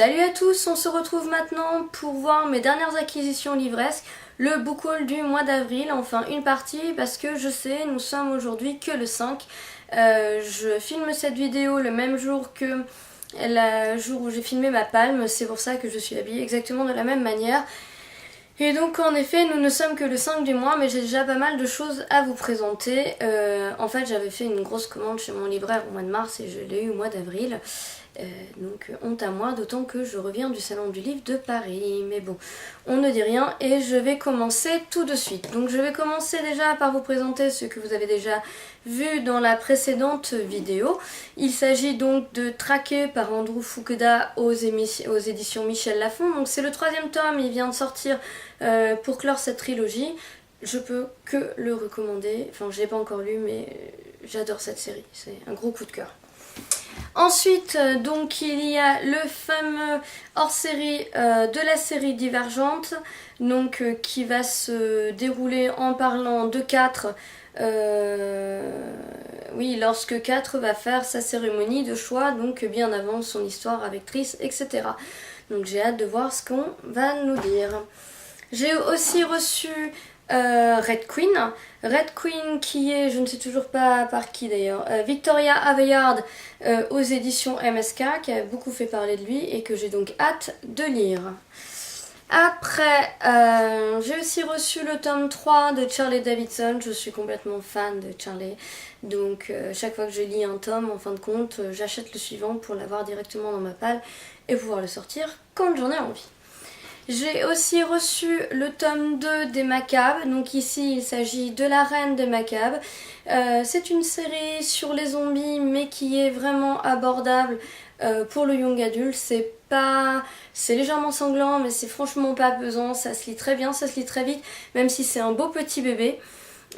Salut à tous, on se retrouve maintenant pour voir mes dernières acquisitions livresques, le book haul du mois d'avril, enfin une partie parce que je sais, nous sommes aujourd'hui que le 5. Je filme cette vidéo le même jour que le jour où j'ai filmé ma palme, c'est pour ça que je suis habillée exactement de la même manière. Et donc en effet nous ne sommes que le 5 du mois, mais j'ai déjà pas mal de choses à vous présenter. En fait j'avais fait une grosse commande chez mon libraire au mois de mars et je l'ai eu au mois d'avril. Donc honte à moi, d'autant que je reviens du salon du livre de Paris. Mais bon, on ne dit rien et je vais commencer tout de suite. Donc je vais commencer déjà par vous présenter ce que vous avez déjà vu dans la précédente vidéo. Il s'agit donc de Traqué par Andrew Fukuda aux éditions Michel Lafon. Donc c'est le 3e tome, il vient de sortir pour clore cette trilogie. Je peux que le recommander. Enfin je l'ai pas encore lu mais j'adore cette série, c'est un gros coup de cœur. Ensuite, donc il y a le fameux hors-série de la série Divergente, donc qui va se dérouler en parlant de 4. Oui, lorsque 4 va faire sa cérémonie de choix, donc bien avant son histoire avec Triss, etc. Donc j'ai hâte de voir ce qu'on va nous dire. J'ai aussi reçu Red Queen qui est, je ne sais toujours pas par qui d'ailleurs, Victoria Aveyard aux éditions MSK, qui a beaucoup fait parler de lui et que j'ai donc hâte de lire. Après, j'ai aussi reçu le tome 3 de Charlie Davidson. Je suis complètement fan de Charlie, donc chaque fois que je lis un tome, en fin de compte, j'achète le suivant pour l'avoir directement dans ma palle et pouvoir le sortir quand j'en ai envie. J'ai aussi reçu le tome 2 des Macabres, donc ici il s'agit de la Reine des Macabres. C'est une série sur les zombies mais qui est vraiment abordable pour le young adulte. C'est légèrement sanglant mais c'est franchement pas pesant, ça se lit très bien, ça se lit très vite, même si c'est un beau petit bébé.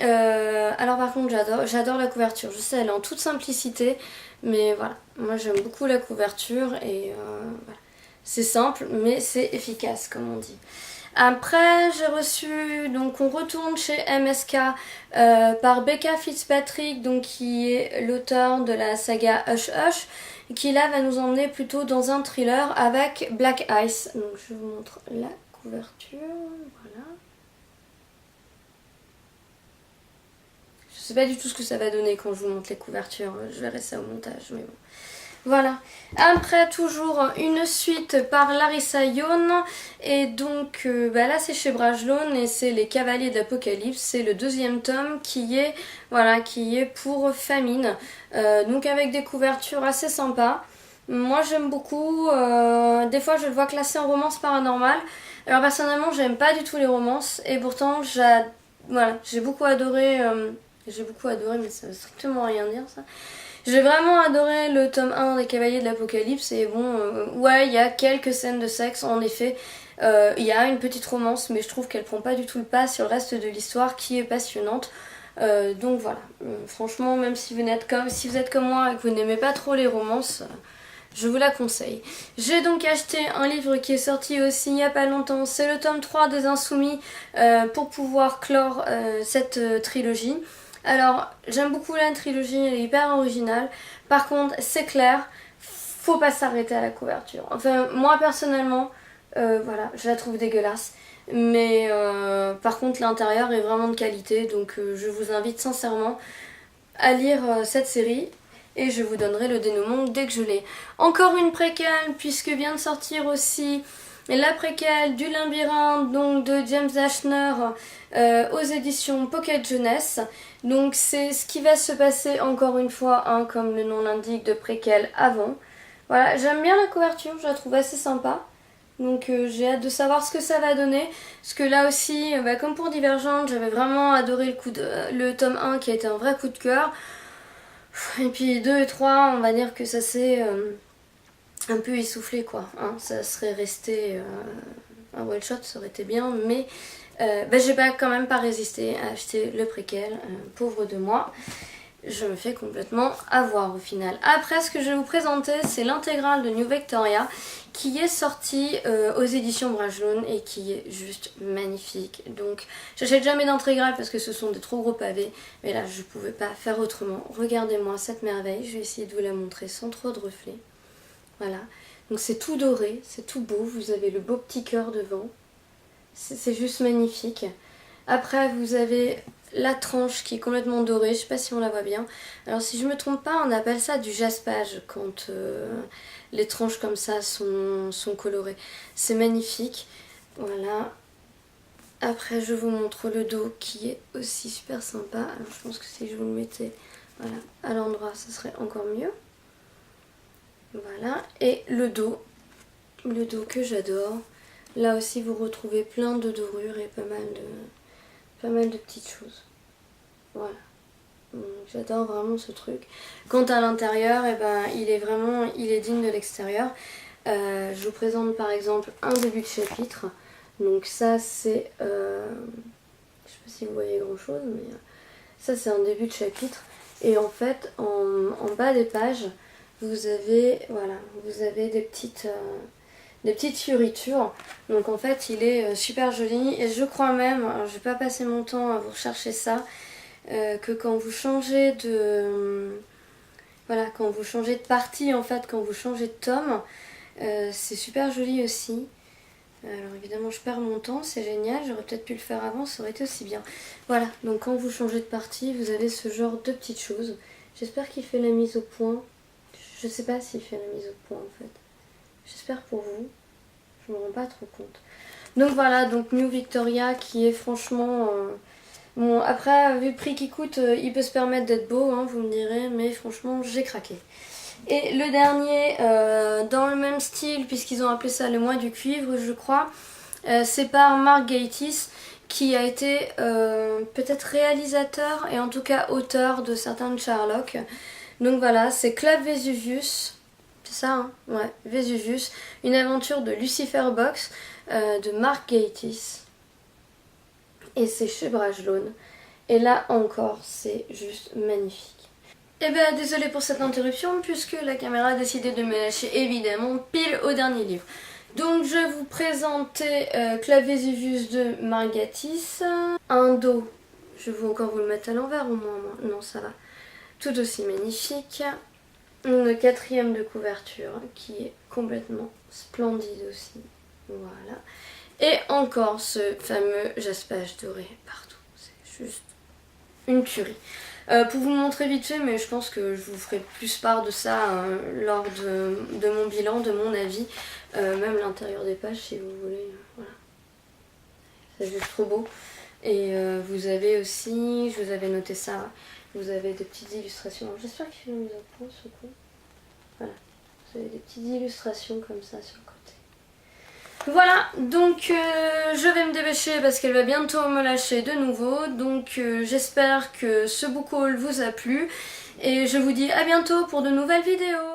Alors par contre j'adore la couverture, je sais elle est en toute simplicité, mais voilà, moi j'aime beaucoup la couverture et voilà. C'est simple mais c'est efficace comme on dit. Après j'ai reçu, donc on retourne chez MSK par Becca Fitzpatrick, donc qui est l'auteur de la saga Hush Hush, qui là va nous emmener plutôt dans un thriller avec Black Ice. Donc je vous montre la couverture, voilà. Je sais pas du tout ce que ça va donner quand je vous montre les couvertures, je verrai ça au montage, mais bon. Voilà. Après, toujours une suite par Larissa Yohn. Et donc là c'est chez Brajlon et c'est Les Cavaliers d'Apocalypse. C'est le 2e tome qui est pour Famine. Donc avec des couvertures assez sympas. Moi j'aime beaucoup. Des fois je le vois classé en romance paranormale. Alors personnellement j'aime pas du tout les romances. Et pourtant j'ai beaucoup adoré. Mais ça veut strictement rien dire ça. J'ai vraiment adoré le tome 1 des Cavaliers de l'Apocalypse et bon, ouais, il y a quelques scènes de sexe en effet. Il y a une petite romance, mais je trouve qu'elle prend pas du tout le pas sur le reste de l'histoire qui est passionnante. Donc voilà, franchement, même si vous êtes comme moi et que vous n'aimez pas trop les romances, je vous la conseille. J'ai donc acheté un livre qui est sorti aussi il n'y a pas longtemps, c'est le tome 3 des Insoumis pour pouvoir clore cette trilogie. Alors, j'aime beaucoup la trilogie, elle est hyper originale. Par contre, c'est clair, faut pas s'arrêter à la couverture. Enfin, moi personnellement, voilà, je la trouve dégueulasse. Mais par contre, l'intérieur est vraiment de qualité. Donc, je vous invite sincèrement à lire cette série. Et je vous donnerai le dénouement dès que je l'ai. Encore une préquelle, puisque vient de sortir aussi la préquelle du Labyrinthe, donc de James Dashner aux éditions Pocket Jeunesse. Donc c'est ce qui va se passer encore une fois, hein, comme le nom l'indique, de préquelle avant. Voilà, j'aime bien la couverture, je la trouve assez sympa. Donc j'ai hâte de savoir ce que ça va donner. Parce que là aussi, comme pour Divergente, j'avais vraiment adoré le tome 1 qui a été un vrai coup de cœur. Et puis 2 et 3, on va dire que ça s'est un peu essoufflé quoi. Hein. Ça serait resté un one shot, ça aurait été bien, mais j'ai quand même pas résisté à acheter le préquel, pauvre de moi. Je me fais complètement avoir au final. Après, ce que je vais vous présenter, c'est l'intégrale de New Victoria qui est sortie aux éditions Brajlon et qui est juste magnifique. Donc, j'achète jamais d'intégrale parce que ce sont des trop gros pavés, mais là, je pouvais pas faire autrement. Regardez-moi cette merveille, je vais essayer de vous la montrer sans trop de reflets. Voilà, Donc c'est tout doré, c'est tout beau, vous avez le beau petit cœur devant. C'est juste magnifique. Après vous avez la tranche qui est complètement dorée, je sais pas si on la voit bien. Alors si je me trompe pas, on appelle ça du jaspage quand les tranches comme ça sont colorées. C'est magnifique. Voilà. Après je vous montre le dos qui est aussi super sympa. Alors je pense que si je vous le mettais voilà, à l'endroit, ça serait encore mieux. Voilà. Et le dos que j'adore. Là aussi vous retrouvez plein de dorures et pas mal de petites choses. Voilà. J'adore vraiment ce truc. Quant à l'intérieur, eh ben, il est digne de l'extérieur. Je vous présente par exemple un début de chapitre. Donc ça c'est, je sais pas si vous voyez grand chose, mais ça c'est un début de chapitre. Et en fait, en bas des pages, vous avez, voilà, vous avez des petites fioritures. Donc en fait, il est super joli. Et je crois même, alors je vais pas passer mon temps à vous rechercher ça, que quand vous changez de voilà, quand vous changez de partie, en fait, quand vous changez de tome, c'est super joli aussi. Alors évidemment je perds mon temps, c'est génial, j'aurais peut-être pu le faire avant, ça aurait été aussi bien. Voilà, donc quand vous changez de partie, vous avez ce genre de petites choses. J'espère qu'il fait la mise au point. Je sais pas s'il fait la mise au point en fait. J'espère pour vous, je me rends pas trop compte. Donc voilà, donc New Victoria qui est franchement... bon après, vu le prix qu'il coûte, il peut se permettre d'être beau, hein, vous me direz, mais franchement j'ai craqué. Et le dernier, dans le même style, puisqu'ils ont appelé ça le mois du cuivre, je crois, c'est par Mark Gatiss, qui a été peut-être réalisateur et en tout cas auteur de certains de Sherlock. Donc voilà, c'est Club Vesuvius, c'est ça, hein, ouais, Vesuvius, une aventure de Lucifer Box de Mark Gatiss. Et c'est chez Brajlon. Et là encore, c'est juste magnifique. Et bien désolée pour cette interruption puisque la caméra a décidé de me lâcher évidemment pile au dernier livre. Donc je vais vous présenter Club Vesuvius de Mark Gatiss. Un dos, je vais encore vous le mettre à l'envers au moins, non ça va. Tout aussi magnifique. Une quatrième de couverture qui est complètement splendide aussi. Voilà. Et encore ce fameux jaspage doré partout. C'est juste une tuerie. Pour vous montrer vite fait, mais je pense que je vous ferai plus part de ça lors de mon bilan, de mon avis. Même l'intérieur des pages si vous voulez. Voilà. C'est juste trop beau. Et vous avez aussi, je vous avais noté ça, vous avez des petites illustrations. J'espère qu'il fait la mise au point ce coup. Voilà. Vous avez des petites illustrations comme ça sur le côté. Voilà, donc je vais me dépêcher parce qu'elle va bientôt me lâcher de nouveau. Donc j'espère que ce book haul vous a plu. Et je vous dis à bientôt pour de nouvelles vidéos.